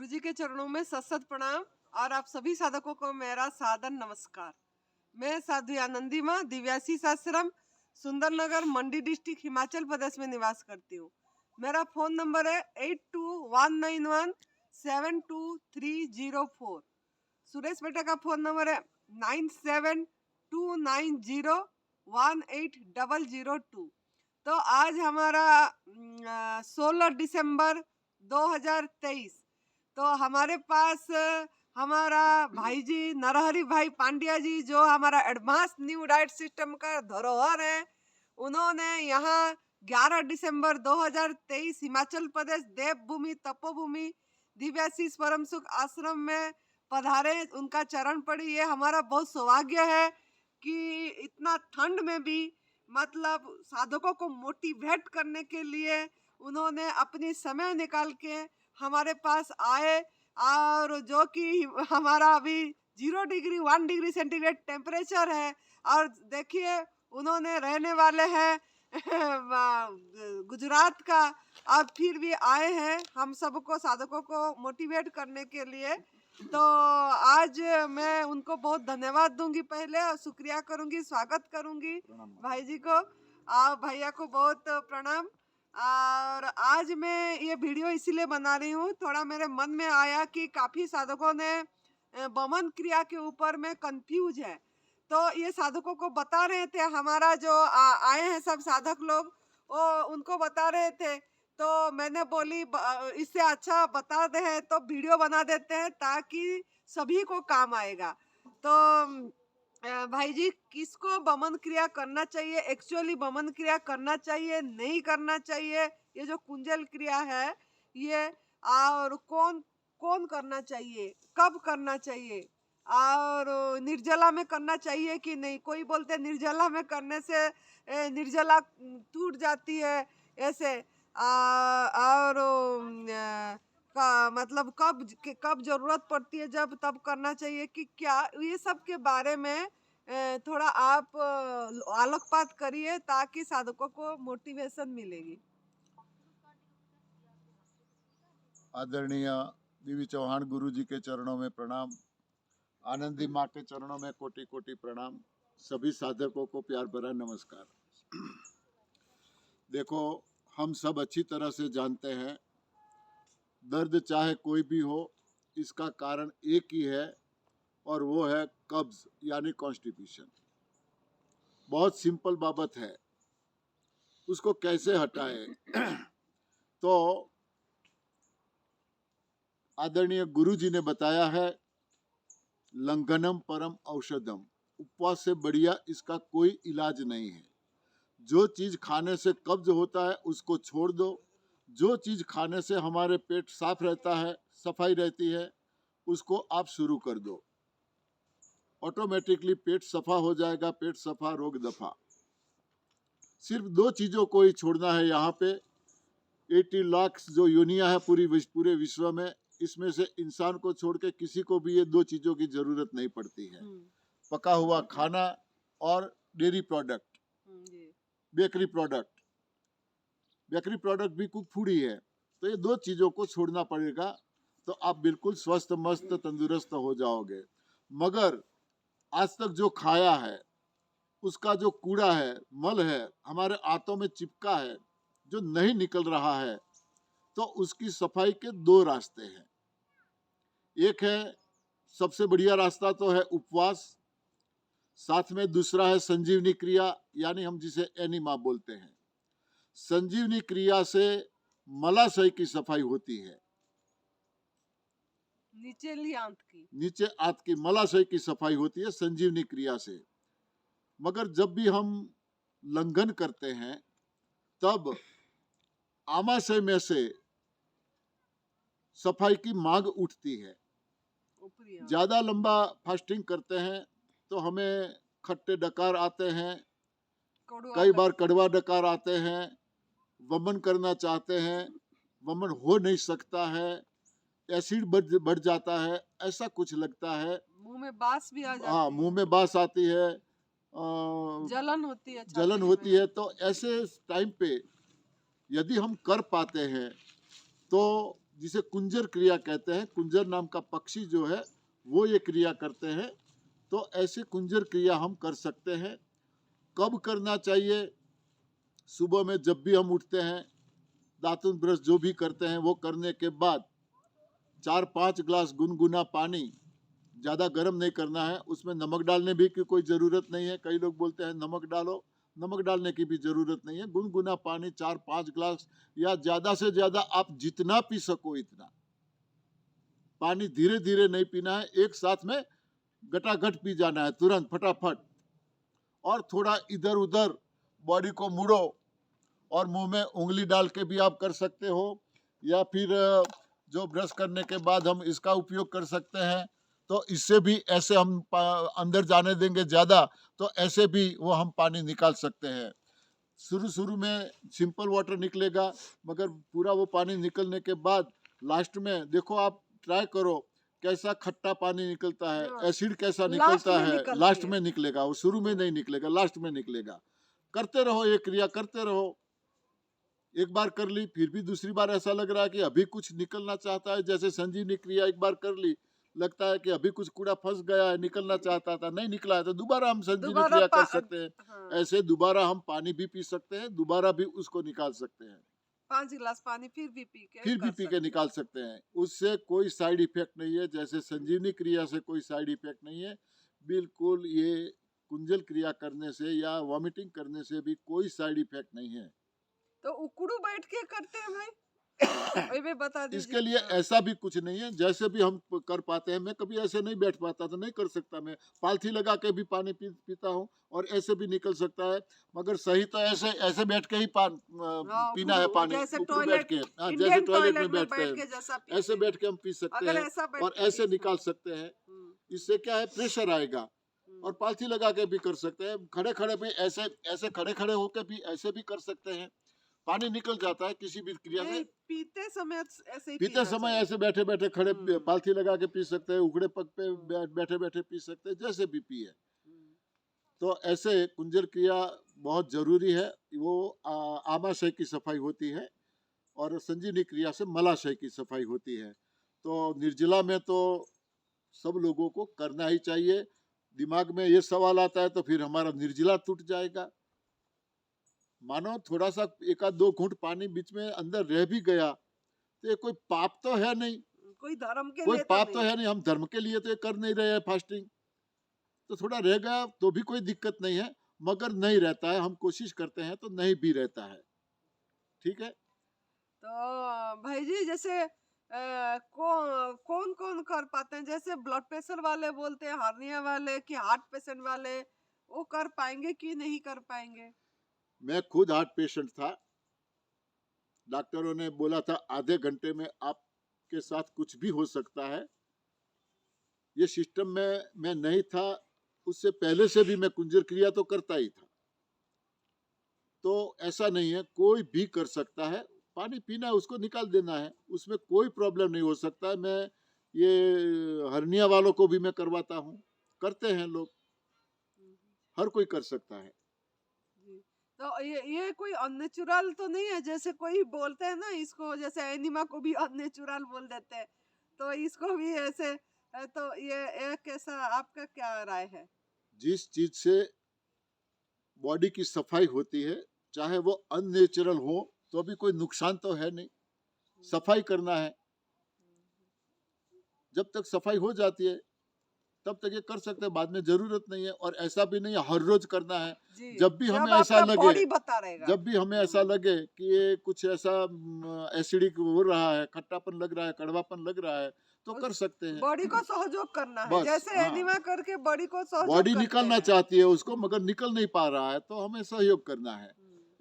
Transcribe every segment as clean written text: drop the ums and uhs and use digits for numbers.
गुरुजी के चरणों में सत प्रणाम और आप सभी साधकों को मेरा सादर नमस्कार। मैं साध्वी आनंदी माँ दिव्याशीष आश्रम सुंदरनगर मंडी डिस्ट्रिक्ट हिमाचल प्रदेश में निवास करती हूँ। मेरा फ़ोन नंबर है 8219172304। सुरेश बेटा का फ़ोन नंबर है 9729018002। तो आज हमारा 16 दिसंबर 2023। तो हमारे पास हमारा भाई जी नरहरि भाई पांड्या जी, जो हमारा एडवांस न्यू डाइट सिस्टम का धरोहर है, उन्होंने यहाँ 11 दिसंबर 2023 हिमाचल प्रदेश देवभूमि तपोभूमि दिव्याशीष परम सुख आश्रम में पधारे। उनका चरण पड़ी। ये हमारा बहुत सौभाग्य है कि इतना ठंड में भी मतलब साधकों को मोटिवेट करने के लिए उन्होंने अपनी समय निकाल के हमारे पास आए। और जो कि हमारा अभी 0 डिग्री 1 डिग्री सेंटीग्रेड टेम्परेचर है। और देखिए उन्होंने रहने वाले हैं गुजरात का, और फिर भी आए हैं हम सबको साधकों को मोटिवेट करने के लिए। तो आज मैं उनको बहुत धन्यवाद दूंगी पहले, और शुक्रिया करूंगी, स्वागत करूंगी भाई जी को। और भैया को बहुत प्रणाम। और आज मैं ये वीडियो इसीलिए बना रही हूँ, थोड़ा मेरे मन में आया कि काफ़ी साधकों ने बमन क्रिया के ऊपर में कंफ्यूज है। तो ये साधकों को बता रहे थे, हमारा जो आए हैं सब साधक लोग, वो उनको बता रहे थे। तो मैंने बोली इससे अच्छा बता दे है तो वीडियो बना देते हैं ताकि सभी को काम आएगा। तो भाई जी, किसको बमन क्रिया करना चाहिए, एक्चुअली बमन क्रिया करना चाहिए नहीं करना चाहिए, ये जो कुंजल क्रिया है ये, और कौन कौन करना चाहिए, कब करना चाहिए, और निर्जला में करना चाहिए कि नहीं। कोई बोलते निर्जला में करने से निर्जला टूट जाती है ऐसे। और का मतलब कब जरूरत पड़ती है, जब तब करना चाहिए कि क्या, ये सब के बारे में थोड़ा आप आलोकपात करिए ताकि साधकों को मोटिवेशन मिलेगी। आदरणीय बीवी चौहान गुरु जी के चरणों में प्रणाम। आनंदी माँ के चरणों में कोटि कोटि प्रणाम। सभी साधकों को प्यार भरा नमस्कार। देखो, हम सब अच्छी तरह से जानते हैं, दर्द चाहे कोई भी हो, इसका कारण एक ही है, और वो है कब्ज यानी कॉन्स्टिपेशन। बहुत सिंपल बाबत है, उसको कैसे हटाएं। तो आदरणीय गुरु जी ने बताया है, लंघनम परम औषधम, उपवास से बढ़िया इसका कोई इलाज नहीं है। जो चीज खाने से कब्ज होता है उसको छोड़ दो। जो चीज खाने से हमारे पेट साफ रहता है, सफाई रहती है, उसको आप शुरू कर दो। ऑटोमेटिकली पेट सफा हो जाएगा। पेट सफा रोग दफा। सिर्फ 2 चीजों को ही छोड़ना है यहाँ पे। 80 लाख जो योनिया है पूरे विश्व में, इसमें से इंसान को छोड़ के किसी को भी ये 2 चीजों की जरूरत नहीं पड़ती है। पका हुआ खाना और dairy product, bakery product. Bakery product भी कुक फूड ही है। तो ये 2 चीजों को छोड़ना पड़ेगा, तो आप बिल्कुल स्वस्थ मस्त तंदुरुस्त हो जाओगे। मगर आज तक जो खाया है उसका जो कूड़ा है, मल है, हमारे आंतों में चिपका है, जो नहीं निकल रहा है, तो उसकी सफाई के 2 रास्ते हैं। एक है, सबसे बढ़िया रास्ता तो है उपवास, साथ में दूसरा है संजीवनी क्रिया, यानी हम जिसे एनिमा बोलते हैं। संजीवनी क्रिया से मलाशय की सफाई होती है, नीचे आंत की मलाशय की सफाई होती है संजीवनी क्रिया से। मगर जब भी हम लंघन करते हैं तब आमाशय में से सफाई की मांग उठती है। ज्यादा लंबा फास्टिंग करते हैं तो हमें खट्टे डकार आते हैं, कई बार कड़वा डकार आते हैं, वमन करना चाहते हैं, वमन हो नहीं सकता है, एसिड बढ़ जाता है, ऐसा कुछ लगता है, मुंह में बास भी आ जाती है। हाँ, मुंह में बास आती है, जलन होती है। तो ऐसे टाइम पे यदि हम कर पाते हैं तो जिसे कुंजर क्रिया कहते हैं, कुंजर नाम का पक्षी जो है वो ये क्रिया करते हैं। तो ऐसे कुंजर क्रिया हम कर सकते हैं। कब करना चाहिए? सुबह में जब भी हम उठते हैं, दातुन ब्रश जो भी करते हैं वो करने के बाद 4-5 ग्लास गुनगुना पानी, ज़्यादा गर्म नहीं करना है, उसमें नमक डालने भी की कोई ज़रूरत नहीं है। कई लोग बोलते हैं नमक डालो, नमक डालने की भी ज़रूरत नहीं है। गुनगुना पानी 4-5 ग्लास या ज़्यादा से ज़्यादा आप जितना पी सको इतना। पानी धीरे धीरे नहीं पीना है, एक साथ में गटागट पी जाना है तुरंत फटाफट। और थोड़ा इधर उधर बॉडी को मुड़ो और मुंह में उंगली डाल के भी आप कर सकते हो, या फिर जो ब्रश करने के बाद हम इसका उपयोग कर सकते हैं। तो इससे भी ऐसे हम अंदर जाने देंगे ज़्यादा तो ऐसे भी वो हम पानी निकाल सकते हैं। शुरू शुरू में सिंपल वाटर निकलेगा, मगर पूरा वो पानी निकलने के बाद लास्ट में देखो, आप ट्राई करो कैसा खट्टा पानी निकलता है, हाँ, एसिड कैसा लास्ट निकलता में है। निकलती लास्ट है। में निकलेगा, वो शुरू में नहीं निकलेगा, लास्ट में निकलेगा। करते रहो, ये क्रिया करते रहो। एक बार कर ली, फिर भी दूसरी बार ऐसा लग रहा है कि अभी कुछ निकलना चाहता है, जैसे संजीवनी क्रिया एक बार कर ली, लगता है कि अभी कुछ कूड़ा फंस गया है, निकलना चाहता था, नहीं निकला है, तो दोबारा हम संजीवनी दोबारा क्रिया कर सकते हैं। हाँ, ऐसे दोबारा हम पानी भी पी सकते हैं, दोबारा भी उसको निकाल सकते हैं, 5 गिलास पानी फिर भी पी के फिर भी कर पी के सकते निकाल सकते हैं। उससे कोई साइड इफेक्ट नहीं है, जैसे संजीवनी क्रिया से कोई साइड इफेक्ट नहीं है। बिल्कुल ये कुंजल क्रिया करने से या वॉमिटिंग करने से भी कोई साइड इफेक्ट नहीं है। तो उकड़ू बैठ के करते हैं भाई, वही भी बता दीजिए। इसके लिए हाँ, ऐसा भी कुछ नहीं है, जैसे भी हम कर पाते हैं। मैं कभी ऐसे नहीं बैठ पाता तो नहीं कर सकता, मैं पालथी लगा के भी पानी पीता हूँ और ऐसे भी निकल सकता है। मगर सही तो ऐसे ऐसे बैठ के ही हाँ, पीना है पानी, जैसे उकड़ू बैठ टॉयलेट, के। हाँ, जैसे इंडियन टॉयलेट में टॉयलेट में बैठते बैठ हैं के जैसा ऐसे पीते हैं, बैठ के हम पी सकते अगर हैं ऐसा बैठ और के ऐसे पी, निकाल सकते हैं। हम्म, इससे क्या है, प्रेशर आएगा। और हम्म। पालथी लगा के भी कर सकते हैं, खड़े खड़े भी ऐसे ऐसे खड़े खड़े होकर भी ऐसे भी कर सकते हैं। पानी निकल जाता है किसी भी क्रिया नहीं, से। पीते समय ऐसे ही पीते पीना समय चाहिए। ऐसे बैठे बैठे खड़े हम्म, पालथी लगा के पी सकते हैं, उघड़े पग पे हम्म, बैठे बैठे पी सकते हैं, जैसे भी पिए। हम्म। तो ऐसे कुंजर क्रिया बहुत जरूरी है। वो आमाशय की सफाई होती है और संजीवनी क्रिया से मलाशय की सफाई होती है। तो निर्जला में तो सब लोगों को करना ही चाहिए। दिमाग में ये सवाल आता है तो फिर हमारा निर्जला टूट जाएगा। मानो थोड़ा सा एक आध दो घूंट पानी बीच में अंदर रह भी गया तो ये कोई पाप तो है नहीं, कोई धर्म के कोई लिए तो पाप तो नहीं। है नहीं। हम धर्म के लिए तो ये कर नहीं रहे हैं फास्टिंग, तो थोड़ा रह गया तो भी कोई दिक्कत नहीं है। मगर नहीं रहता है, हम कोशिश करते हैं तो नहीं भी रहता है। ठीक है। तो भाई जी, जैसे कौन कौन कर पाते हैं? जैसे ब्लड प्रेशर वाले बोलते हैं, हार्निया वाले, कि हार्ट पेशेंट वाले, वो कर पाएंगे कि नहीं कर पाएंगे? मैं खुद हार्ट पेशेंट था। डॉक्टरों ने बोला था आधे घंटे में आपके साथ कुछ भी हो सकता है। ये सिस्टम में मैं नहीं था, उससे पहले से भी मैं कुंजर क्रिया तो करता ही था। तो ऐसा नहीं है, कोई भी कर सकता है। पानी पीना है, उसको निकाल देना है, उसमें कोई प्रॉब्लम नहीं हो सकता है। मैं ये हर्निया वालों को भी मैं करवाता हूँ, करते हैं लोग, हम्म, हर कोई कर सकता है। जी। तो ये कोई अननेचुरल तो नहीं है? जैसे कोई बोलते हैं ना इसको, जैसे एनिमा को भी अननेचुरल बोल देते हैं, तो इसको भी ऐसे तो ये कैसा, आपका क्या राय है? जिस चीज से बॉडी की सफाई होती है, चाहे वो अननेचुरल हो तो भी कोई नुकसान तो है नहीं। सफाई करना है, जब तक सफाई हो जाती है तब तक ये कर सकते हैं, बाद में जरूरत नहीं है। और ऐसा भी नहीं है हर रोज करना है। जी, जब भी हमें जब ऐसा आपका लगे, बॉडी बता रहेगा। जब भी हमें ऐसा लगे कि ये कुछ ऐसा एसिडिक हो रहा है, खट्टापन लग रहा है, कड़वापन लग रहा है, तो कर सकते हैं। बॉडी को सहयोग करना है, बस जैसे हाँ, एनिमा करके बॉडी को सहयोग बॉडी करते निकालना हैं। चाहती है उसको मगर निकल नहीं पा रहा है, तो हमें सहयोग करना है।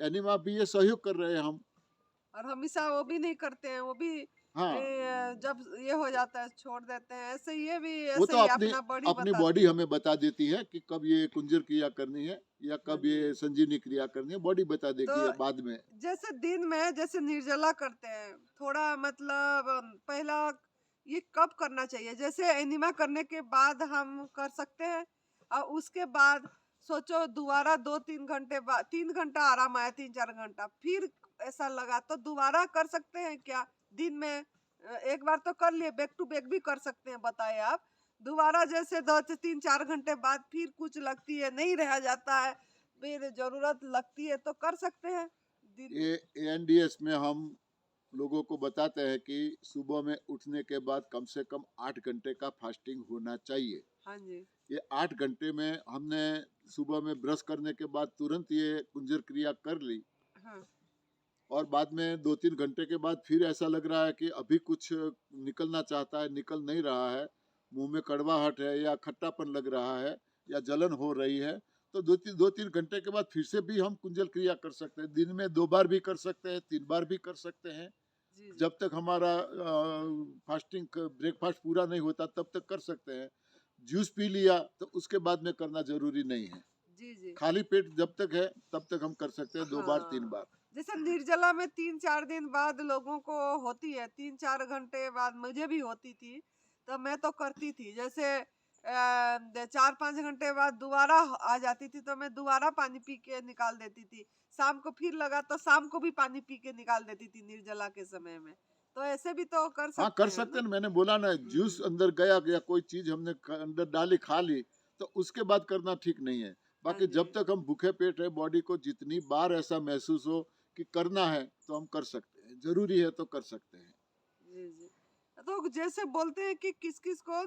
एनिमा भी ये सहयोग कर रहे हैं हम। और हमेशा वो भी नहीं करते हैं, वो भी हाँ, जब ये हो जाता है छोड़ देते हैं। ऐसे ये भी वो ऐसे तो ही अपनी अपना बॉडी अपनी बताती बॉडी है। हमें बता देती है कि कब ये कुंजर क्रिया करनी है या हाँ कब जी। ये संजीवनी क्रिया करनी है, बॉडी बता तो देगी बाद में। जैसे दिन में जैसे निर्जला करते हैं, थोड़ा मतलब पहला ये कब करना चाहिए? जैसे एनिमा करने के बाद हम कर सकते हैं, और उसके बाद सोचो दोबारा 2-3 घंटे बाद, 3 घंटा आराम आया, 3-4 घंटा फिर ऐसा लगा तो दोबारा कर सकते हैं क्या दिन में? एक बार तो कर लिए, बैक टू बैक भी कर सकते हैं, बताए आप। दोबारा जैसे 2 3 4 घंटे बाद फिर कुछ लगती है, नहीं रह जाता है, फिर जरूरत लगती है तो कर सकते हैं दिन। ये एएनडीएस में हम लोगों को बताते हैं कि सुबह में उठने के बाद कम से कम 8 घंटे का फास्टिंग होना चाहिए। हाँ जी। ये 8 घंटे में हमने सुबह में ब्रश करने के बाद तुरंत ये कुंजर क्रिया कर ली, हाँ और बाद में 2 3 घंटे के बाद फिर ऐसा लग रहा है कि अभी कुछ निकलना चाहता है, निकल नहीं रहा है, मुंह में कड़वाहट है या खट्टापन लग रहा है या जलन हो रही है, तो 2 3 घंटे के बाद फिर से भी हम कुंजल क्रिया कर सकते हैं। दिन में 2 बार भी कर सकते हैं, 3 बार भी कर सकते हैं। जी जी। जब तक हमारा फास्टिंग ब्रेकफास्ट पूरा नहीं होता तब तक कर सकते हैं। जूस पी लिया तो उसके बाद में करना जरूरी नहीं है। जी जी। खाली पेट जब तक है तब तक हम कर सकते हैं, 2 बार 3 बार। जैसे निर्जला में 3 4 दिन बाद लोगों को होती है, 3 4 घंटे बाद मुझे भी होती थी, तो मैं तो करती थी। जैसे 4 5 घंटे बाद दोबारा आ जाती थी, तो मैं दोबारा पानी पी के निकाल देती थी। शाम को फिर लगा तो शाम को भी पानी पी के निकाल देती थी निर्जला के समय में। तो ऐसे भी तो कर हाँ, सकते कर हैं सकते ना। हैं ना, मैंने बोला ना, जूस अंदर गया या कोई चीज हमने अंदर डाली खा ली तो उसके बाद करना ठीक नहीं है। हाँ बाकी जी। जब तक हम भूखे पेट है, बॉडी को जितनी बार ऐसा महसूस हो कि करना है तो हम कर सकते हैं, जरूरी है तो कर सकते हैं। जी जी। तो जैसे बोलते हैं कि किस किस को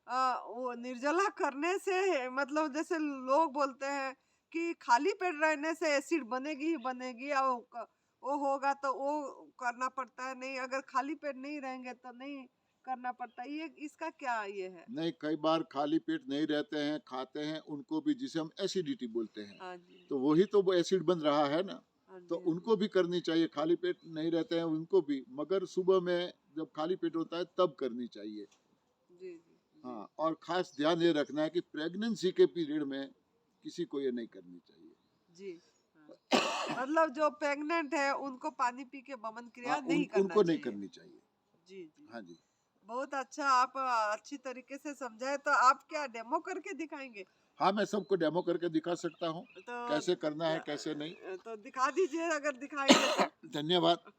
वो निर्जला करने से, मतलब जैसे लोग बोलते हैं कि खाली पेट रहने से एसिड बनेगी ही बनेगी, और वो होगा तो वो करना पड़ता है, नहीं अगर खाली पेट नहीं रहेंगे तो नहीं करना पड़ता। ये इसका क्या ये है? नहीं, कई बार खाली पेट नहीं रहते हैं, खाते हैं उनको भी, जिसे हम एसिडिटी बोलते हैं, हाँ जी। तो वही तो वो एसिड बन रहा है ना। हाँ तो जी। हाँ जी। उनको भी करनी चाहिए, खाली पेट नहीं रहते हैं उनको भी, मगर सुबह में जब खाली पेट होता है तब करनी चाहिए। जी जी। जी हाँ, और खास ध्यान ये रखना है कि प्रेगनेंसी के पीरियड में किसी को ये नहीं करनी चाहिए। जी। हाँ। मतलब जो प्रेग्नेंट है उनको पानी पी के बमन हाँ, क्रिया नहीं करना उनको नहीं चाहिए। करनी चाहिए। जी जी। हाँ जी। बहुत अच्छा, आप अच्छी तरीके से समझाए। तो आप क्या डेमो करके दिखाएंगे? हाँ, मैं सबको डेमो करके दिखा सकता हूँ, तो कैसे करना है कैसे नहीं। तो दिखा दीजिए अगर दिखाएंगे तो। धन्यवाद।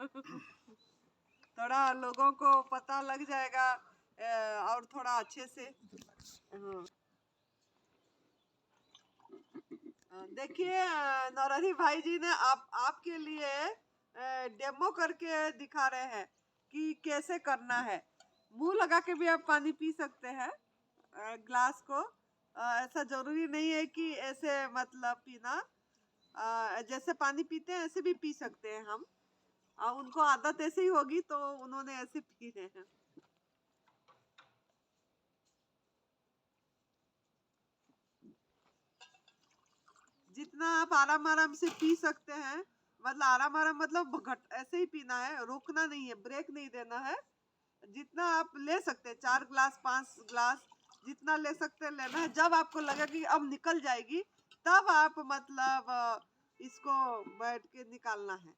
थोड़ा लोगों को पता लग जाएगा, और थोड़ा अच्छे से। हाँ। देखिए, नरहरी भाई जी ने आपके लिए डेमो करके दिखा रहे हैं कि कैसे करना है। मुंह लगा के भी आप पानी पी सकते हैं, ग्लास को। ऐसा जरूरी नहीं है कि ऐसे मतलब पीना, जैसे पानी पीते हैं ऐसे भी पी सकते हैं हम। उनको आदत ऐसे ही होगी तो उन्होंने ऐसे पी रहे हैं। जितना आप आराम आराम से पी सकते हैं, मतलब आराम आराम मतलब घट ऐसे ही पीना है, रोकना नहीं है, ब्रेक नहीं देना है। जितना आप ले सकते हैं, 4 ग्लास 5 ग्लास जितना ले सकते हैं लेना है। जब आपको लगे कि अब निकल जाएगी, तब आप मतलब इसको बैठ के निकालना है।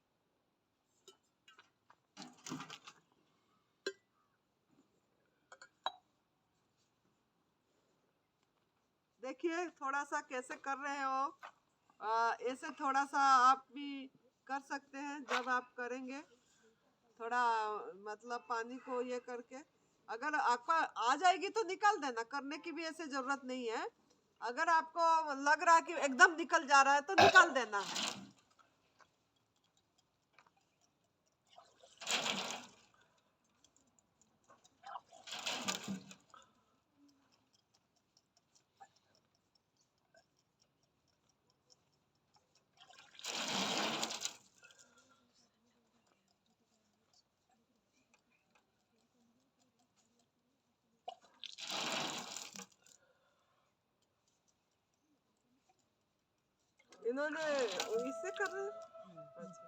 देखिए थोड़ा सा कैसे कर रहे हो, ऐसे थोड़ा सा आप भी कर सकते हैं। जब आप करेंगे थोड़ा, मतलब पानी को ये करके, अगर आपका आ जाएगी तो निकाल देना, करने की भी ऐसे जरूरत नहीं है। अगर आपको लग रहा है कि एकदम निकल जा रहा है तो निकाल देना है। इन्होंने इससे कर रहे हैं। अच्छा।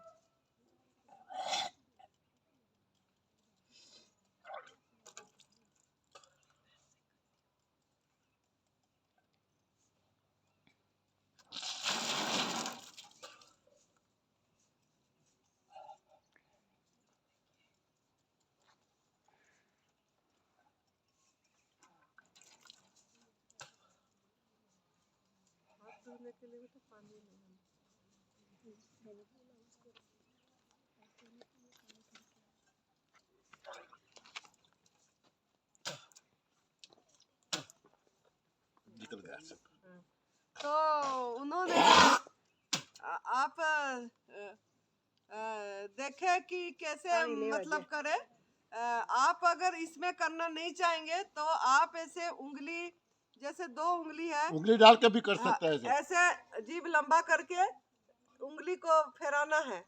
हाथ धोने के लिए भी तो पानी नहीं है। तो उन्होंने आप देखे कि कैसे मतलब करे। आप अगर इसमें करना नहीं चाहेंगे तो आप ऐसे उंगली, जैसे 2 उंगली है, उंगली डाल के भी कर हाँ, सकता है ऐसे। ऐसे जीभ लंबा करके उंगली को फेराना है।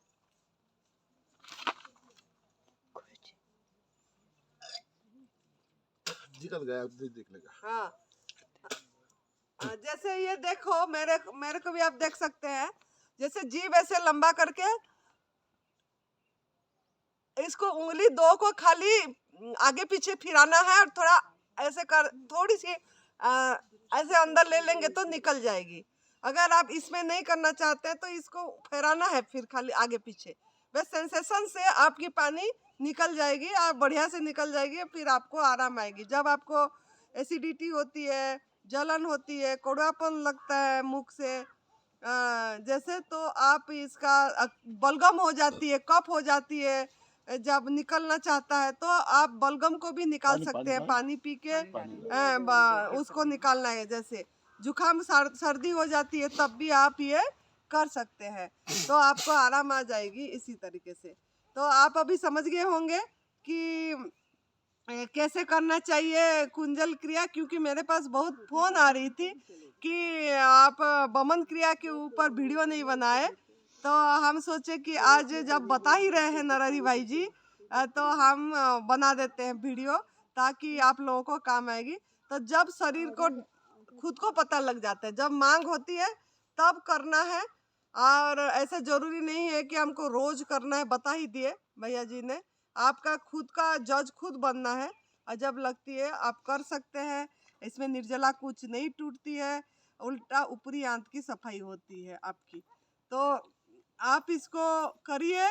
निकल गया, देख लेगा। हाँ, जैसे ये देखो, मेरे को भी आप देख सकते हैं, जैसे जीभ ऐसे लंबा करके इसको उंगली 2 को खाली आगे पीछे फिराना है और थोड़ा ऐसे कर, थोड़ी सी ऐसे अंदर ले लेंगे तो निकल जाएगी। अगर आप इसमें नहीं करना चाहते हैं तो इसको फेराना है फिर खाली आगे पीछे, बस सेंसेशन से आपकी पानी निकल जाएगी, आप बढ़िया से निकल जाएगी, फिर आपको आराम आएगी। जब आपको एसिडिटी होती है, जलन होती है, कड़वापन लगता है मुख से जैसे, तो आप इसका बलगम हो जाती है, कफ हो जाती है, जब निकलना चाहता है तो आप बलगम को भी निकाल सकते हैं, पानी पी के उसको निकालना है। जैसे जुकाम सर्दी हो जाती है तब भी आप ये कर सकते हैं, तो आपको आराम आ जाएगी इसी तरीके से। तो आप अभी समझ गए होंगे कि कैसे करना चाहिए कुंजल क्रिया, क्योंकि मेरे पास बहुत फोन आ रही थी कि आप बमन क्रिया के ऊपर वीडियो नहीं बनाए, तो हम सोचे कि आज जब बता ही रहे हैं नरहरि भाई जी, तो हम बना देते हैं वीडियो ताकि आप लोगों को काम आएगी। तो जब शरीर को खुद को पता लग जाता है, जब मांग होती है तब करना है, और ऐसा जरूरी नहीं है कि हमको रोज करना है। बता ही दिए भैया जी ने, आपका खुद का जज खुद बनना है, और जब लगती है आप कर सकते हैं। इसमें निर्जला कुछ नहीं टूटती है, उल्टा ऊपरी आंत की सफाई होती है आपकी। तो आप इसको करिए,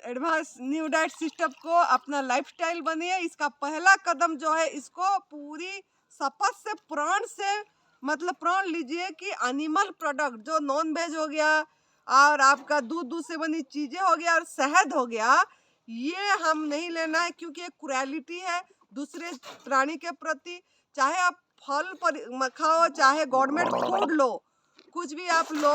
एडवांस न्यू डाइट सिस्टम को अपना लाइफस्टाइल बनिए। इसका पहला कदम जो है, इसको पूरी शपथ से, प्राण से, मतलब प्राण लीजिए कि एनिमल प्रोडक्ट जो नॉन वेज हो गया और आपका दूध से बनी चीजें हो गया और शहद हो गया, ये हम नहीं लेना है, क्योंकि ये क्रुएलिटी है दूसरे प्राणी के प्रति। चाहे आप फल पर खाओ, चाहे गवर्नमेंट फूड लो, कुछ भी आप लो,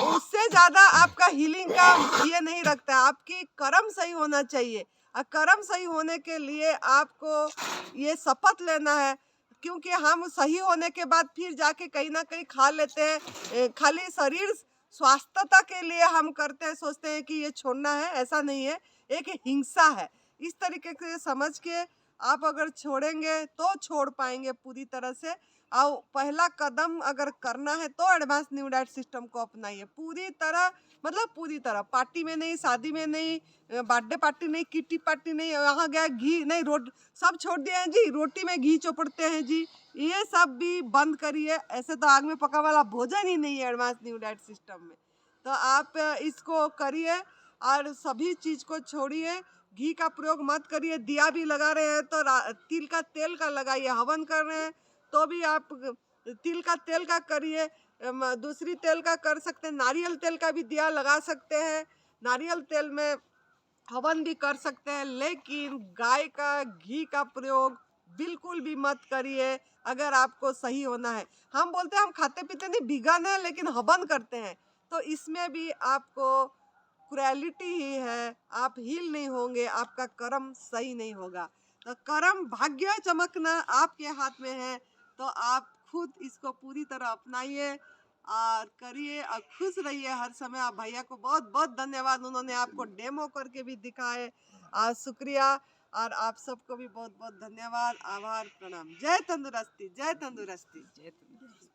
उससे ज्यादा आपका हीलिंग का ये नहीं रखता है। आपकी कर्म सही होना चाहिए, और कर्म सही होने के लिए आपको ये शपथ लेना है, क्योंकि हम सही होने के बाद फिर जाके कहीं ना कहीं खा लेते हैं। खाली शरीर स्वास्थ्यता के लिए हम करते हैं, सोचते हैं कि ये छोड़ना है, ऐसा नहीं है, एक हिंसा है। इस तरीके से समझ के आप अगर छोड़ेंगे तो छोड़ पाएंगे पूरी तरह से। और पहला कदम अगर करना है तो एडवांस न्यू डाइट सिस्टम को अपनाइए पूरी तरह, मतलब पूरी तरह। पार्टी में नहीं, शादी में नहीं, बर्थडे पार्टी नहीं, किटी पार्टी नहीं, यहाँ गया घी नहीं, सब छोड़ दिए हैं जी, रोटी में घी चोपड़ते हैं जी, ये सब भी बंद करिए। ऐसे तो आग में पका वाला भोजन ही नहीं है एडवांस न्यू डाइट सिस्टम में। तो आप इसको करिए और सभी चीज को छोड़िए। घी का प्रयोग मत करिए। दिया भी लगा रहे हैं तो तिल का तेल का लगाइए। हवन कर रहे हैं तो भी आप तिल का तेल का करिए, दूसरी तेल का कर सकते हैं, नारियल तेल का भी दिया लगा सकते हैं, नारियल तेल में हवन भी कर सकते हैं। लेकिन गाय का घी का प्रयोग बिल्कुल भी मत करिए अगर आपको सही होना है। हम बोलते हैं हम खाते पीते नहीं, बिगन है, लेकिन हवन करते हैं, तो इसमें भी आपको क्रुएलिटी ही है, आप हील नहीं होंगे, आपका कर्म सही नहीं होगा। तो कर्म भाग्य चमकना आपके हाथ में है, तो आप खुद इसको पूरी तरह अपनाइए और करिए और खुश रहिए हर समय। आप भैया को बहुत बहुत धन्यवाद, उन्होंने आपको डेमो करके भी दिखाए, और शुक्रिया। और आप सबको भी बहुत बहुत धन्यवाद, आभार, प्रणाम। जय तंदुरुस्ती, जय तंदुरुस्ती, जय तंदुरुस्ती।